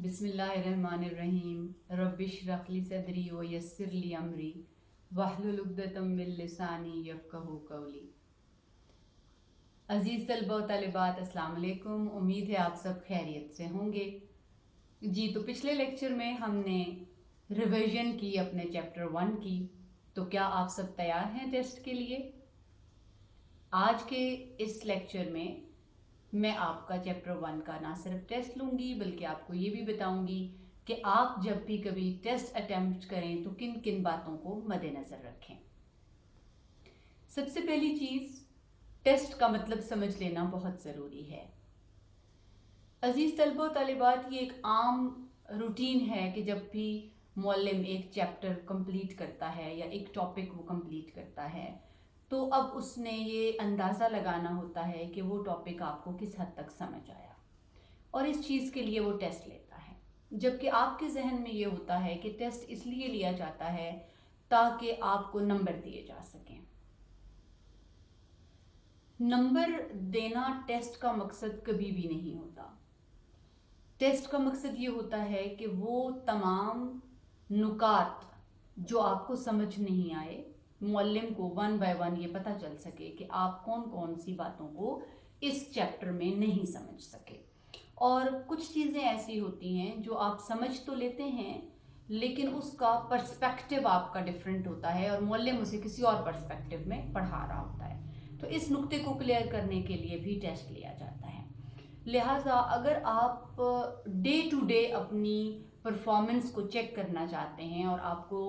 बिस्मिल्लाहिर्रहमानिर्रहीम रब्बिश्रह ली सदरी व यस्सिर ली अमरी वहलुल उक़दतम मिन लिसानी यफ़क़हू क़ौली। अज़ीज़ तलबा व तालिबात, अस्सलाम वालेकुम। उम्मीद है आप सब खैरियत से होंगे। जी, तो पिछले लेक्चर में हमने रिवीजन की अपने चैप्टर 1 की। तो क्या आप सब तैयार हैं टेस्ट के लिए? आज के इस लेक्चर में मैं आपका चैप्टर 1 का ना सिर्फ टेस्ट लूँगी बल्कि आपको ये भी बताऊँगी कि आप जब भी कभी टेस्ट अटेम्प्ट करें तो किन किन बातों को मद्देनज़र रखें। सबसे पहली चीज़, टेस्ट का मतलब समझ लेना बहुत ज़रूरी है। अज़ीज़ तलबा तालिबात, ये एक आम रूटीन है कि जब भी मुअल्लिम एक चैप्टर कंप्लीट करता है या एक टॉपिक वो कंप्लीट करता है तो अब उसने ये अंदाज़ा लगाना होता है कि वो टॉपिक आपको किस हद तक समझ आया, और इस चीज़ के लिए वो टेस्ट लेता है। जबकि आपके जहन में ये होता है कि टेस्ट इसलिए लिया जाता है ताकि आपको नंबर दिए जा सकें। नंबर देना टेस्ट का मकसद कभी भी नहीं होता। टेस्ट का मकसद ये होता है कि वो तमाम नुकात जो आपको समझ नहीं आए, मुअल्लिम को वन बाय वन ये पता चल सके कि आप कौन कौन सी बातों को इस चैप्टर में नहीं समझ सके। और कुछ चीज़ें ऐसी होती हैं जो आप समझ तो लेते हैं लेकिन उसका पर्सपेक्टिव आपका डिफरेंट होता है और मुअल्लिम उसे किसी और पर्सपेक्टिव में पढ़ा रहा होता है। तो इस नुक्ते को क्लियर करने के लिए भी टेस्ट लिया जाता है। लिहाजा अगर आप डे टू डे अपनी परफॉर्मेंस को चेक करना चाहते हैं और आपको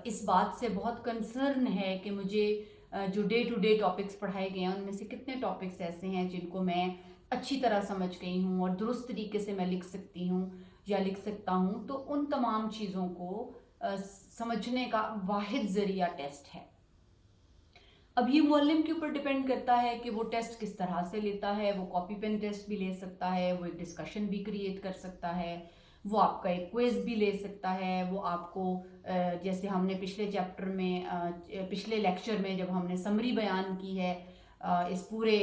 इस बात से बहुत कंसर्न है कि मुझे जो डे टू डे टॉपिक्स पढ़ाए गए हैं उनमें से कितने टॉपिक्स ऐसे हैं जिनको मैं अच्छी तरह समझ गई हूँ और दुरुस्त तरीके से मैं लिख सकती हूँ या लिख सकता हूँ, तो उन तमाम चीज़ों को समझने का वाहिद ज़रिया टेस्ट है। अब ये मुअल्लिम के ऊपर डिपेंड करता है कि वो टेस्ट किस तरह से लेता है। वो कॉपी पेन टेस्ट भी ले सकता है, वो एक डिस्कशन भी क्रिएट कर सकता है, वो आपका एक क्विज भी ले सकता है, वो आपको जैसे हमने पिछले चैप्टर में पिछले लेक्चर में जब हमने समरी बयान की है इस पूरे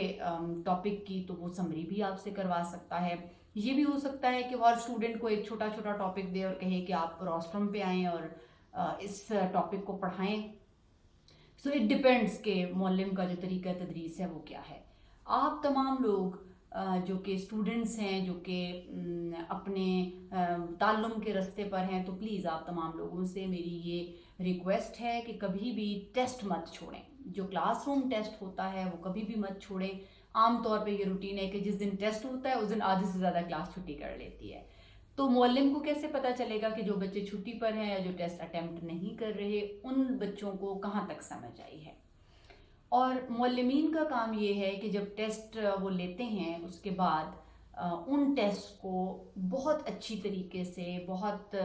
टॉपिक की, तो वो समरी भी आपसे करवा सकता है। ये भी हो सकता है कि वो हर स्टूडेंट को एक छोटा छोटा टॉपिक दे और कहे कि आप रोस्ट्रम पे आएँ और इस टॉपिक को पढ़ाएँ। सो इट डिपेंड्स कि मुअल्लिम का जो तरीका तदरीस है वो क्या है। आप तमाम लोग जो कि स्टूडेंट्स हैं, जो कि अपने ताल्लुम के रास्ते पर हैं, तो प्लीज़ आप तमाम लोगों से मेरी ये रिक्वेस्ट है कि कभी भी टेस्ट मत छोड़ें। जो क्लासरूम टेस्ट होता है वो कभी भी मत छोड़ें। आम तौर पे ये रूटीन है कि जिस दिन टेस्ट होता है उस दिन आधे से ज़्यादा क्लास छुट्टी कर लेती है। तो मुअल्लिम को कैसे पता चलेगा कि जो बच्चे छुट्टी पर हैं या जो टेस्ट अटेम्प्ट नहीं कर रहे उन बच्चों को कहाँ तक समझ आई है। और मुअल्लिमीन का काम ये है कि जब टेस्ट वो लेते हैं उसके बाद उन टेस्ट को बहुत अच्छी तरीके से बहुत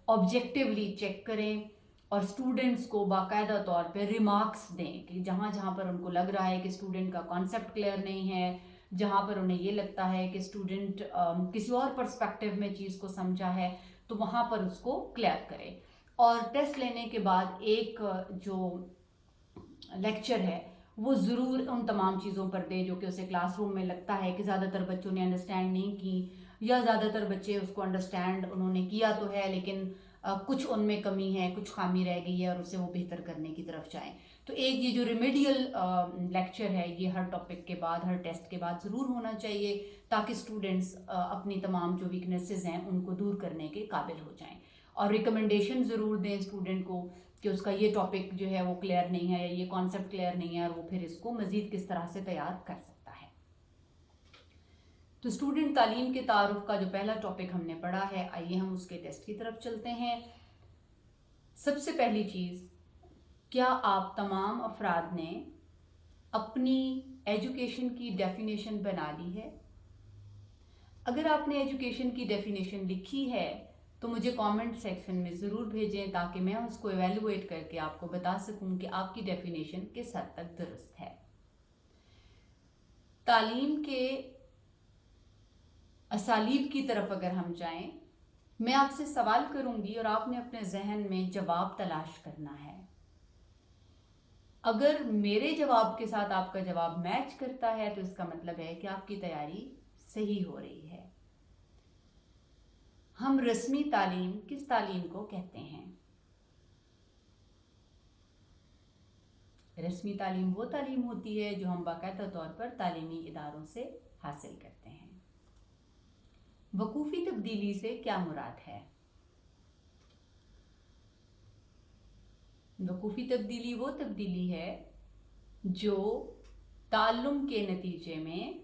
ऑब्जेक्टिवली चेक करें और स्टूडेंट्स को बाकायदा तौर पे रिमार्क्स दें कि जहाँ जहाँ पर उनको लग रहा है कि स्टूडेंट का कॉन्सेप्ट क्लियर नहीं है, जहाँ पर उन्हें ये लगता है कि स्टूडेंट किसी और पर्सपेक्टिव में चीज़ को समझा है, तो वहाँ पर उसको क्लियर करें। और टेस्ट लेने के बाद एक जो लेक्चर है वो ज़रूर उन तमाम चीज़ों पर दे जो कि उसे क्लासरूम में लगता है कि ज़्यादातर बच्चों ने अंडरस्टैंड नहीं की, या ज़्यादातर बच्चे उसको अंडरस्टैंड उन्होंने किया तो है लेकिन कुछ उनमें कमी है, कुछ खामी रह गई है और उसे वो बेहतर करने की तरफ जाएं। तो एक ये जो रिमेडियल लेक्चर है ये हर टॉपिक के बाद, हर टेस्ट के बाद ज़रूर होना चाहिए ताकि स्टूडेंट्स अपनी तमाम जो वीकनेसेस हैं उनको दूर करने के काबिल हो जाएं। और रिकमेंडेशन ज़रूर दें स्टूडेंट को कि उसका ये टॉपिक जो है वो क्लियर नहीं है या ये कॉन्सेप्ट क्लियर नहीं है और वो फिर इसको मज़ीद किस तरह से तैयार कर सकता है। तो स्टूडेंट तालीम के तारुफ का जो पहला टॉपिक हमने पढ़ा है, आइए हम उसके टेस्ट की तरफ चलते हैं। सबसे पहली चीज़, क्या आप तमाम अफराद ने अपनी एजुकेशन की डेफिनेशन बना ली है? अगर आपने एजुकेशन की डेफिनेशन लिखी है तो मुझे कमेंट सेक्शन में ज़रूर भेजें ताकि मैं उसको एवेलुएट करके आपको बता सकूं कि आपकी डेफिनेशन किस हद तक दुरुस्त है। तालीम के असालीब की तरफ अगर हम जाएं, मैं आपसे सवाल करूंगी और आपने अपने जहन में जवाब तलाश करना है। अगर मेरे जवाब के साथ आपका जवाब मैच करता है तो इसका मतलब है कि आपकी तैयारी सही हो रही है। हम रस्मी तालीम किस तालीम को कहते हैं? रस्मी तालीम वो तालीम होती है जो हम बाकायदा तौर पर तालीमी इदारों से हासिल करते हैं। वकूफ़ी तब्दीली से क्या मुराद है? वकूफ़ी तब्दीली वो तब्दीली है जो ताल्लुम के नतीजे में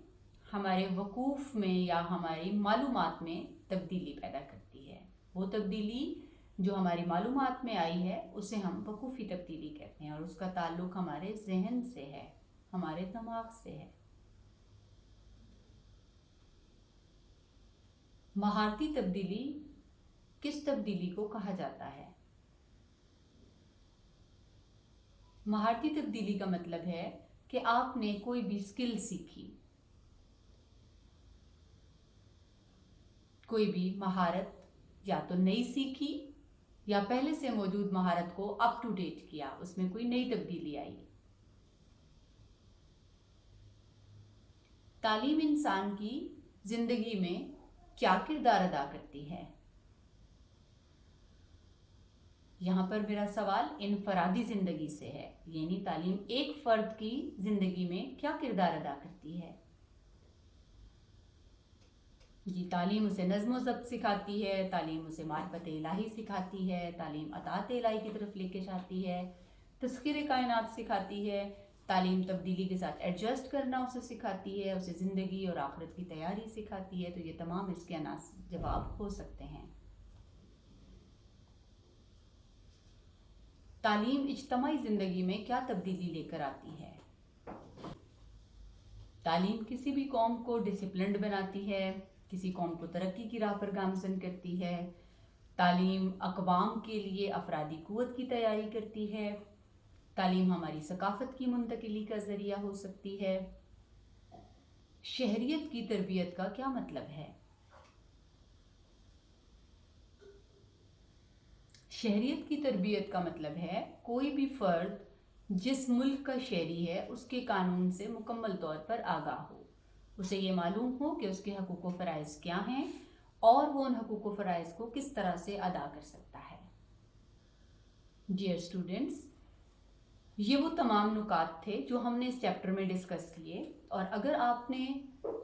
हमारे वकूफ़ में या हमारी मालूमात में तब्दीली पैदा करती है। वो तब्दीली जो हमारी मालूमात में आई है उसे हम वकूफ़ी तब्दीली कहते हैं और उसका ताल्लुक़ हमारे जहन से है, हमारे दिमाग से है। महारती तब्दीली किस तब्दीली को कहा जाता है? महारती तब्दीली का मतलब है कि आपने कोई भी स्किल सीखी, कोई भी महारत या तो नई सीखी या पहले से मौजूद महारत को अप टू डेट किया, उसमें कोई नई तब्दीली आई। तालीम इंसान की जिंदगी में क्या किरदार अदा करती है? यहाँ पर मेरा सवाल इनफरादी ज़िंदगी से है, यानी तालीम एक फ़र्द की ज़िंदगी में क्या किरदार अदा करती है? जी, तालीम उसे नज़्म व ज़ब्त सिखाती है, तालीम उसे मारिफत इलाही सिखाती है, तालीम अताअत इलाही की तरफ लेके जाती है, तज़किर कायनात सिखाती है, तालीम तब्दीली के साथ एडजस्ट करना उसे सिखाती है, उसे ज़िंदगी और आखिरत की तैयारी सिखाती है। तो ये तमाम इसके जवाब हो सकते हैं। तालीम इज्तमाई ज़िंदगी में क्या तब्दीली लेकर आती है? तालीम किसी भी कौम को डिसिप्लिन्ड बनाती है, किसी कौम को तरक्की की राह पर गामज़न करती है। तालीम अक़वाम के लिए अफरादी क़ुव्वत की तैयारी करती है। तालीम हमारी सकाफ़त की मुंतकिली का ज़रिया हो सकती है। शहरियत की तरबियत का क्या मतलब है? शहरियत की तरबियत का मतलब है कोई भी फ़र्द जिस मुल्क का शहरी है उसके कानून से मुकम्मल तौर पर आगाह हो, उसे ये मालूम हो कि उसके हकूक़ व फ़राइज़ क्या हैं और वो उन हकूक़ व फ़राइज़ को किस तरह से अदा कर सकता है। डियर स्टूडेंट्स, ये वो तमाम नुकात थे जो हमने इस चैप्टर में डिस्कस किए, और अगर आपने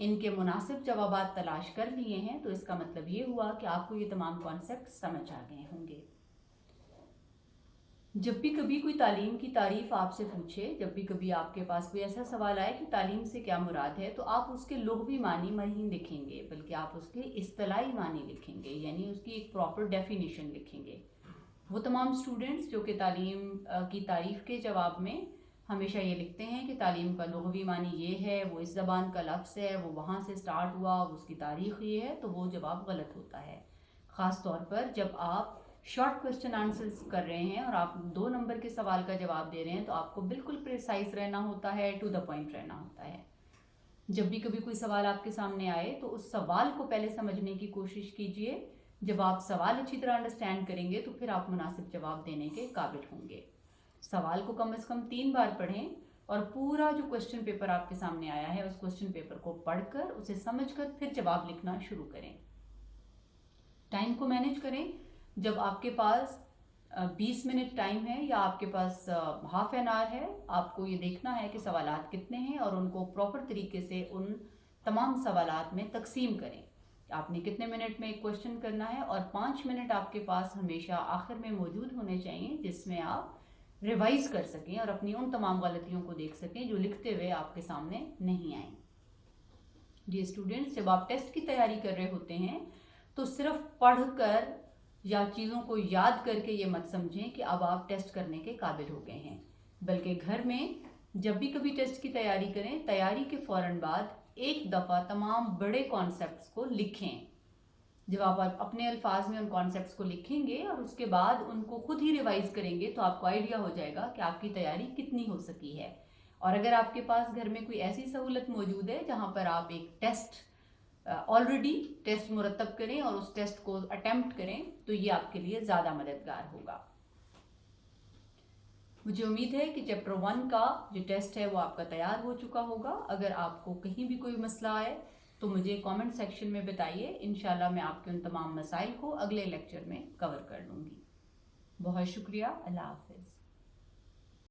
इनके मुनासिब जवाबात तलाश कर लिए हैं तो इसका मतलब ये हुआ कि आपको ये तमाम कॉन्सेप्ट समझ आ गए होंगे। जब भी कभी कोई तालीम की तारीफ़ आपसे पूछे, जब भी कभी आपके पास कोई ऐसा सवाल आए कि तालीम से क्या मुराद है, तो आप उसके लुग़वी मानी नहीं लिखेंगे, बल्कि आप उसके इस्तिलाही मानी लिखेंगे, यानी उसकी एक प्रॉपर डेफिनेशन लिखेंगे। वो तमाम स्टूडेंट्स जो कि तालीम की तारीफ़ के जवाब में हमेशा ये लिखते हैं कि तालीम का लुग़वी मानी ये है, वो इस ज़बान का लफ्ज़ है, वो वहाँ से स्टार्ट हुआ, उसकी तारीख़ ये है, तो वो जवाब गलत होता है। ख़ास तौर पर जब आप शॉर्ट क्वेश्चन आंसर्स कर रहे हैं और आप 2 नंबर के सवाल का जवाब दे रहे हैं, तो आपको बिल्कुल प्रिसाइज रहना होता है, टू द पॉइंट रहना होता है। जब भी कभी कोई सवाल आपके सामने आए तो उस सवाल को पहले समझने की कोशिश कीजिए। जब आप सवाल अच्छी तरह अंडरस्टैंड करेंगे तो फिर आप मुनासिब जवाब देने के काबिल होंगे। सवाल को कम से कम 3 बार पढ़ें और पूरा जो क्वेश्चन पेपर आपके सामने आया है उस क्वेश्चन पेपर को पढ़कर उसे समझकर फिर जवाब लिखना शुरू करें। टाइम को मैनेज करें। जब आपके पास 20 मिनट टाइम है या आपके पास हाफ एन आवर है, आपको ये देखना है कि सवालात कितने हैं और उनको प्रॉपर तरीके से उन तमाम सवालात में तकसीम करें। आपने कितने मिनट में एक क्वेश्चन करना है और 5 मिनट आपके पास हमेशा आखिर में मौजूद होने चाहिए जिसमें आप रिवाइज़ कर सकें और अपनी उन तमाम गलतियों को देख सकें जो लिखते हुए आपके सामने नहीं आई। डियर स्टूडेंट्स, जब आप टेस्ट की तैयारी कर रहे होते हैं तो सिर्फ पढ़कर या चीज़ों को याद करके ये मत समझें कि अब आप टेस्ट करने के काबिल हो गए हैं, बल्कि घर में जब भी कभी टेस्ट की तैयारी करें, तैयारी के फ़ौरन बाद एक दफ़ा तमाम बड़े कॉन्सेप्ट्स को लिखें। जब आप अपने अल्फाज में उन कॉन्सेप्ट्स को लिखेंगे और उसके बाद उनको खुद ही रिवाइज़ करेंगे तो आपको आइडिया हो जाएगा कि आपकी तैयारी कितनी हो सकी है। और अगर आपके पास घर में कोई ऐसी सहूलत मौजूद है जहाँ पर आप एक टेस्ट ऑलरेडी टेस्ट मुरतब करें और उस टेस्ट को अटेम्प्ट करें तो ये आपके लिए ज़्यादा मददगार होगा। मुझे उम्मीद है कि चैप्टर 1 का जो टेस्ट है वो आपका तैयार हो चुका होगा। अगर आपको कहीं भी कोई मसला आए تو مجھے کامنٹ سیکشن میں بتائیے، انشاءاللہ میں آپ کے ان تمام مسائل کو اگلے لیکچر میں کور کر لوں گی. بہت شکریہ. اللہ حافظ.